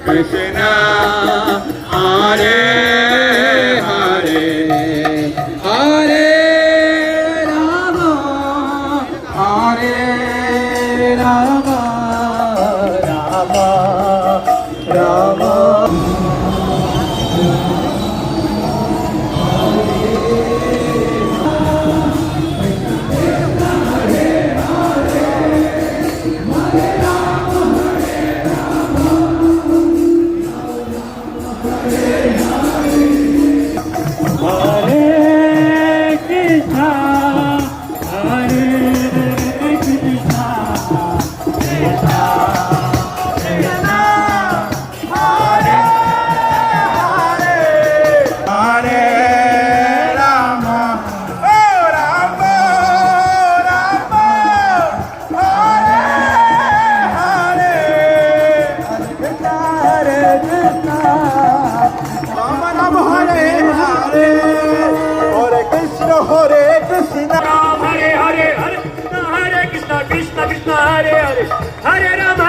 Krishna, Hare Hare, Hare Rama, Hare Rama, Rama Rama. Hare Krishna, Krishna Krishna, Hare Hare, Hare Rama.